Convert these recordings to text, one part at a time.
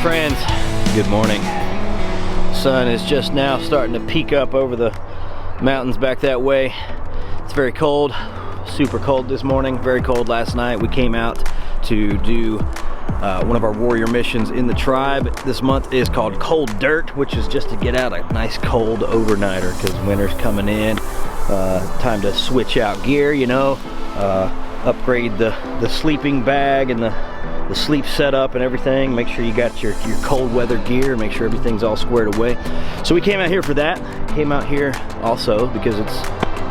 friends, good morning. Sun is just now starting to peek up over the mountains back that way. It's very cold, super cold this morning, very cold last night. We came out to do one of our warrior missions in the tribe. This month is called Cold Dirt, which is just to get out a nice cold overnighter because winter's coming in. Time to switch out gear, you know, upgrade the sleeping bag and the sleep setup and everything. Make sure you got your cold weather gear, make sure everything's all squared away. So we came out here for that. Came out here also because it's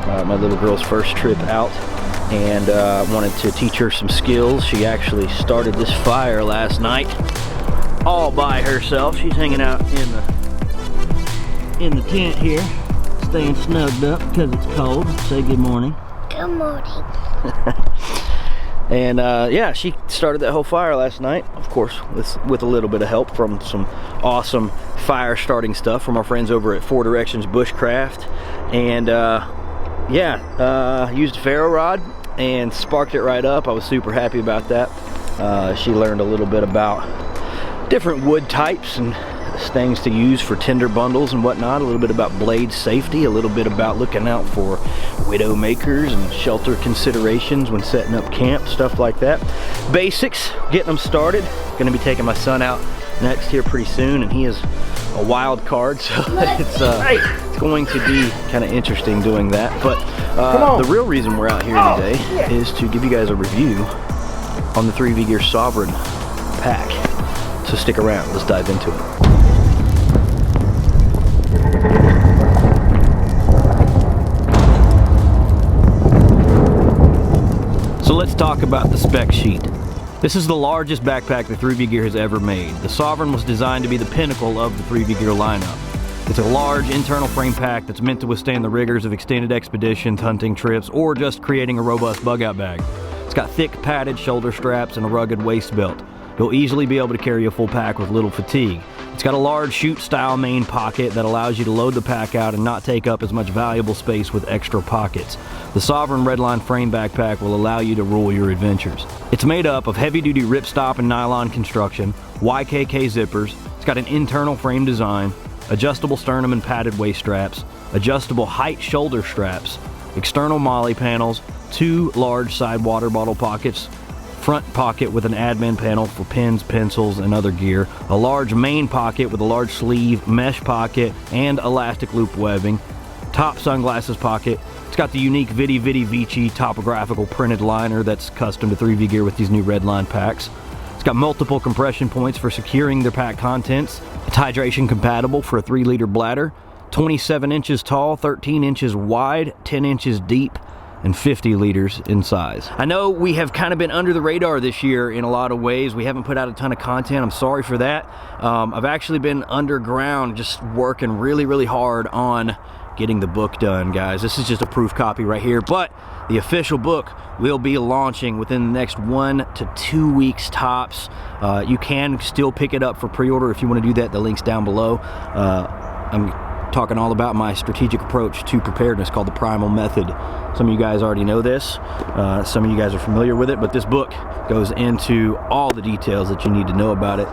my little girl's first trip out, and wanted to teach her some skills. She actually started this fire last night all by herself. She's hanging out in the tent here, staying snugged up because it's cold. Say good morning. Good morning. And yeah, she started that whole fire last night, of course, with a little bit of help from some awesome fire starting stuff from our friends over at 4 Directions Bushcraft. And yeah, used a ferro rod and sparked it right up. I was super happy about that. She learned a little bit about different wood types and things to use for tinder bundles and whatnot, a little bit about blade safety, a little bit about looking out for widow makers and shelter considerations when setting up camp, stuff like that. Basics, getting them started. Gonna be taking my son out next here pretty soon, and he is a wild card, so it's going to be kind of interesting doing that. But the real reason we're out here today is to give you guys a review on the 3V Gear Sovereign pack. So stick around, let's dive into it. So let's talk about the spec sheet. This is the largest backpack that 3V Gear has ever made. The Sovereign was designed to be the pinnacle of the 3V Gear lineup. It's a large internal frame pack that's meant to withstand the rigors of extended expeditions, hunting trips, or just creating a robust bug-out bag. It's got thick padded shoulder straps and a rugged waist belt. You'll easily be able to carry a full pack with little fatigue. It's got a large chute-style main pocket that allows you to load the pack out and not take up as much valuable space with extra pockets. The Sovereign Redline frame backpack will allow you to rule your adventures. It's made up of heavy-duty ripstop and nylon construction, YKK zippers. It's got an internal frame design, adjustable sternum and padded waist straps, adjustable height shoulder straps, external MOLLE panels, 2 large side water bottle pockets, front pocket with an admin panel for pens, pencils, and other gear, a large main pocket with a large sleeve, mesh pocket, and elastic loop webbing, top sunglasses pocket. It's got the unique Vidi Vidi Vici topographical printed liner that's custom to 3V Gear with these new Redline packs. It's got multiple compression points for securing their pack contents. It's hydration compatible for a 3-liter bladder, 27 inches tall, 13 inches wide, 10 inches deep, and 50 liters in size. I know we have kind of been under the radar this year in a lot of ways. We haven't put out a ton of content. I'm sorry for that. I've actually been underground just working really hard on getting the book done, guys. This is just a proof copy right here, but the official book will be launching within the next 1 to 2 weeks tops. You can still pick it up for pre-order if you want to do that. The link's down below. I'm talking all about my strategic approach to preparedness called the Primal Method. Some of you guys already know this, some of you guys are familiar with it, but this book goes into all the details that you need to know about it,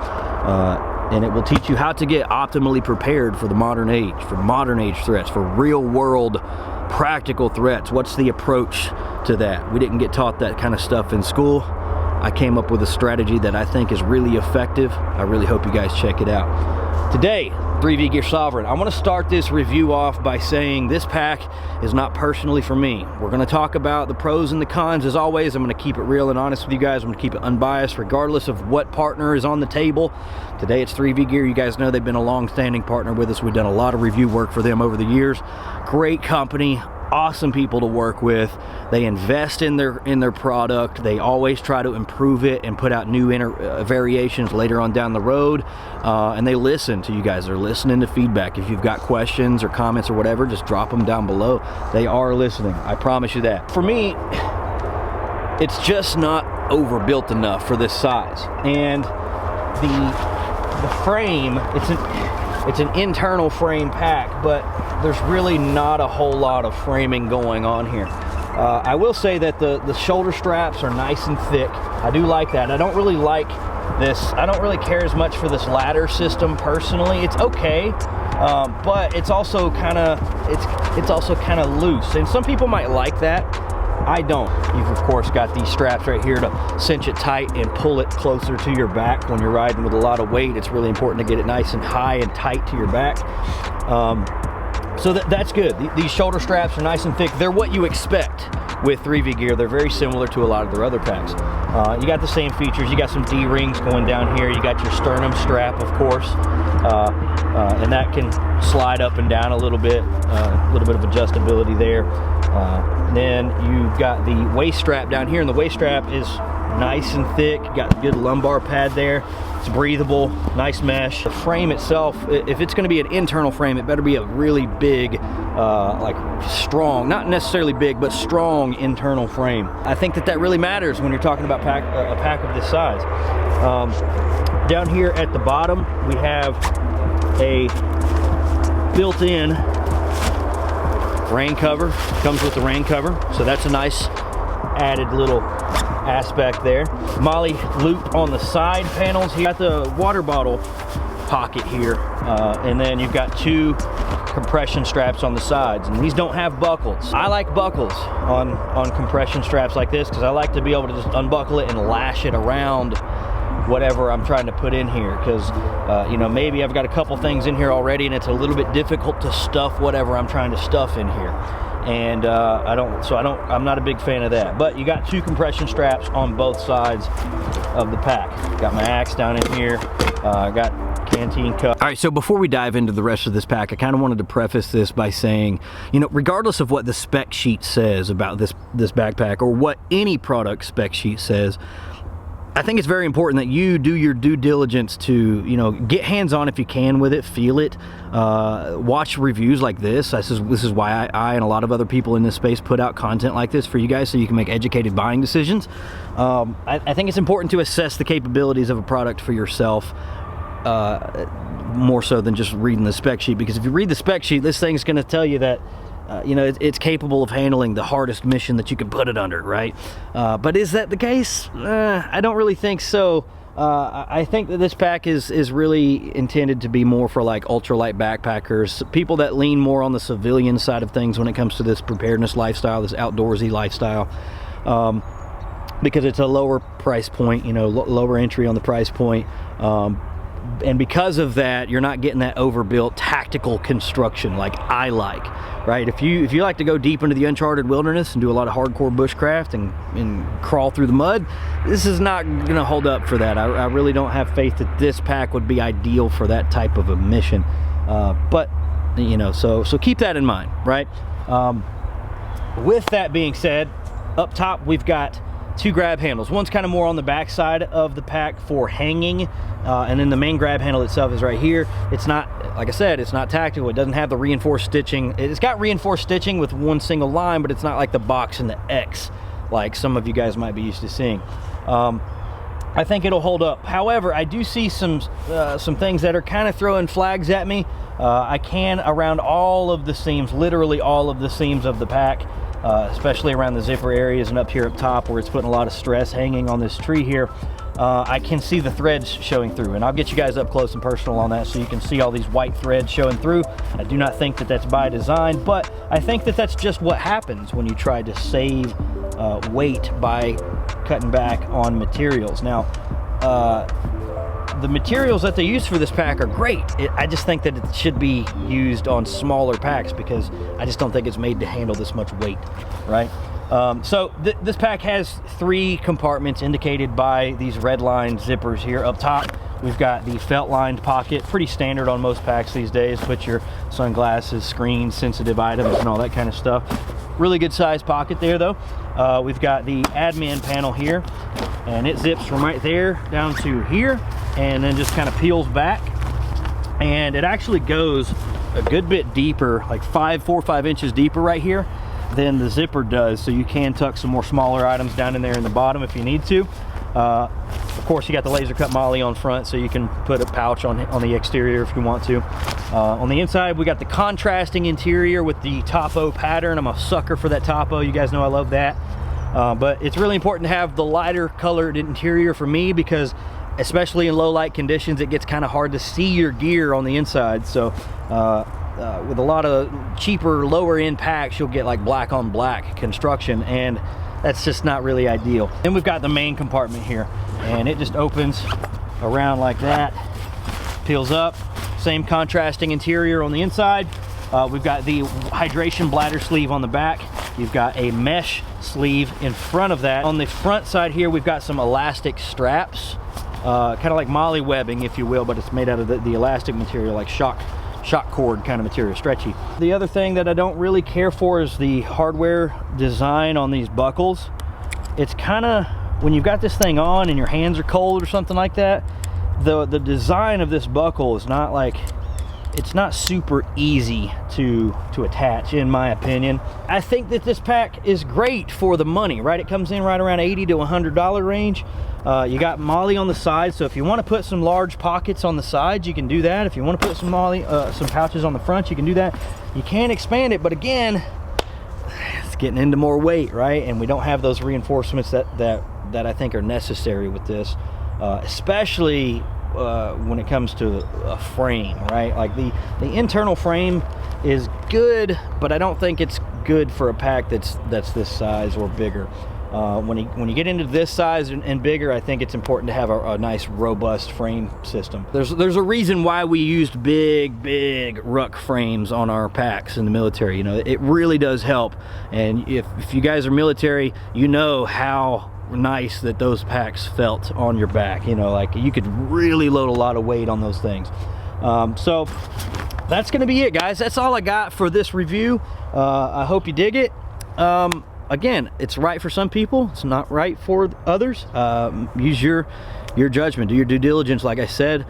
and it will teach you how to get optimally prepared for the modern age threats, for real world practical threats. What's the approach to that? We didn't get taught that kind of stuff in school. I came up with a strategy that I think is really effective. I really hope you guys check it out. Today, 3V Gear Sovereign. I want to start this review off by saying this pack is not personally for me. We're going to talk about the pros and the cons as always. I'm going to keep it real and honest with you guys. I'm going to keep it unbiased regardless of what partner is on the table. Today it's 3V Gear. You guys know they've been a long-standing partner with us. We've done a lot of review work for them over the years. Great company, awesome people to work with. They invest in their product. They always try to improve it and put out new variations later on down the road, and they listen to you guys. They're listening to feedback. If you've got questions or comments or whatever, just drop them down below. They are listening, I promise you that. For me, it's just not overbuilt enough for this size, and the frame, it's an internal frame pack, but there's really not a whole lot of framing going on here. I will say that the shoulder straps are nice and thick. I do like that. I don't really like I don't really care as much for this ladder system personally. It's okay, but it's also kind of loose, and some people might like that. I don't. You've of course got these straps right here to cinch it tight and pull it closer to your back when you're riding with a lot of weight. It's really important to get it nice and high and tight to your back. So that's good. These shoulder straps are nice and thick. They're what you expect with 3V gear. They're very similar to a lot of their other packs. You got the same features. You got some D-rings going down here. You got your sternum strap, of course, and that can slide up and down a little bit of adjustability there. Then you've got the waist strap down here, and the waist strap is nice and thick. You got a good lumbar pad there. It's breathable, nice mesh. The frame itself, if it's going to be an internal frame, it better be a really big, like strong, not necessarily big, but strong internal frame. I think that really matters when you're talking about a pack of this size. Down here at the bottom, we have a built-in rain cover. Comes with the rain cover, so that's a nice added little aspect there. Molly loop on the side panels. You got the water bottle pocket here, and then you've got two compression straps on the sides, and these don't have buckles. I like buckles on compression straps like this because I like to be able to just unbuckle it and lash it around whatever I'm trying to put in here, because you know, maybe I've got a couple things in here already and it's a little bit difficult to stuff whatever I'm trying to stuff in here, and I'm not a big fan of that. But you got two compression straps on both sides of the pack. Got my axe down in here, got canteen cup. All right, so before we dive into the rest of this pack, I kind of wanted to preface this by saying, you know, regardless of what the spec sheet says about this backpack, or what any product spec sheet says, I think it's very important that you do your due diligence to, you know, get hands-on if you can with it, feel it, watch reviews like this. This is why I and a lot of other people in this space put out content like this for you guys, so you can make educated buying decisions. I think it's important to assess the capabilities of a product for yourself, more so than just reading the spec sheet, because if you read the spec sheet, this thing's going to tell you that you know, it's capable of handling the hardest mission that you can put it under, right? But is that the case? I don't really think so. I think that this pack is really intended to be more for like ultralight backpackers, people that lean more on the civilian side of things when it comes to this preparedness lifestyle, this outdoorsy lifestyle, because it's a lower price point, you know, lower entry on the price point. And because of that, you're not getting that overbuilt tactical construction like I like, right? If you like to go deep into the uncharted wilderness and do a lot of hardcore bushcraft and crawl through the mud, this is not going to hold up for that. I really don't have faith that this pack would be ideal for that type of a mission. But, you know, so keep that in mind, right? With that being said, up top we've got two grab handles. One's kind of more on the back side of the pack for hanging, and then the main grab handle itself is right here. It's not, like I said, it's not tactical. It doesn't have the reinforced stitching. It's got reinforced stitching with one single line, but it's not like the box and the X like some of you guys might be used to seeing. I think it'll hold up. However, I do see some things that are kind of throwing flags at me. I can, around all of the seams, literally all of the seams of the pack, especially around the zipper areas and up here up top where it's putting a lot of stress hanging on this tree here, I can see the threads showing through, and I'll get you guys up close and personal on that so you can see all these white threads showing through. I do not think that that's by design, but I think that that's just what happens when you try to save weight by cutting back on materials. Now, the materials that they use for this pack are great. I just think that it should be used on smaller packs because I just don't think it's made to handle this much weight, right? So this pack has 3 compartments indicated by these Redline zippers here. Up top, we've got the felt-lined pocket, pretty standard on most packs these days. Put your sunglasses, screens, sensitive items, and all that kind of stuff. Really good size pocket there, though. We've got the admin panel here, and it zips from right there down to here, and then just kind of peels back. And it actually goes a good bit deeper, like 4 or 5 inches deeper right here than the zipper does, so you can tuck some more smaller items down in there in the bottom if you need to. Of course, you got the laser cut molly on front, so you can put a pouch on the exterior if you want to. On the inside, we got the contrasting interior with the topo pattern. I'm a sucker for that topo. You guys know I love that. But it's really important to have the lighter colored interior for me because especially in low light conditions, it gets kind of hard to see your gear on the inside. So with a lot of cheaper, lower end packs, you'll get like black on black construction, and that's just not really ideal. Then we've got the main compartment here, and it just opens around like that, peels up. Same contrasting interior on the inside. We've got the hydration bladder sleeve on the back. You've got a mesh sleeve in front of that. On the front side here, we've got some elastic straps, kind of like molly webbing, if you will, but it's made out of the elastic material, like shock cord kind of material, stretchy. The other thing that I don't really care for is the hardware design on these buckles. It's kind of, when you've got this thing on and your hands are cold or something like that, the design of this buckle is not like, it's not super easy to attach, in my opinion. I think that this pack is great for the money, right? It comes in right around $80 to $100 range. You got molly on the side, so if you want to put some large pockets on the sides, you can do that. If you want to put some molly, some pouches on the front, you can do that. You can expand it, but again, it's getting into more weight, right? And we don't have those reinforcements that I think are necessary with this, especially when it comes to a frame, right? Like the internal frame is good, but I don't think it's good for a pack that's this size or bigger. When you get into this size and bigger, I think it's important to have a nice robust frame system. There's a reason why we used big ruck frames on our packs in the military. You know, it really does help. And if you guys are military, you know how nice that those packs felt on your back. You know, like you could really load a lot of weight on those things. So that's gonna be it, guys. That's all I got for this review. I hope you dig it. Again, it's right for some people, it's not right for others. Use your judgment, do your due diligence. Like I said,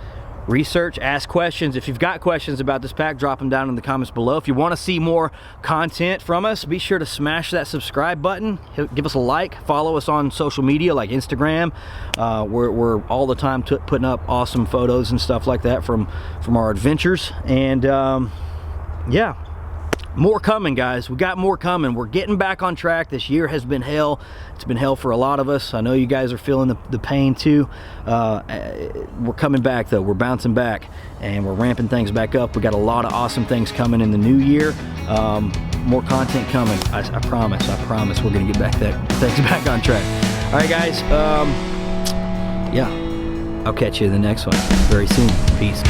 research, ask questions. If you've got questions about this pack, drop them down in the comments below. If you want to see more content from us, be sure to smash that subscribe button, give us a like, follow us on social media like Instagram. We're all the time putting up awesome photos and stuff like that from our adventures. And yeah, more coming, guys. We got more coming. We're getting back on track. This year has been hell. It's been hell for a lot of us. I know you guys are feeling the pain too. We're coming back though. We're bouncing back and we're ramping things back up. We got a lot of awesome things coming in the new year. More content coming. I promise we're gonna get things back on track. All right, guys. Yeah, I'll catch you in the next one very soon. Peace.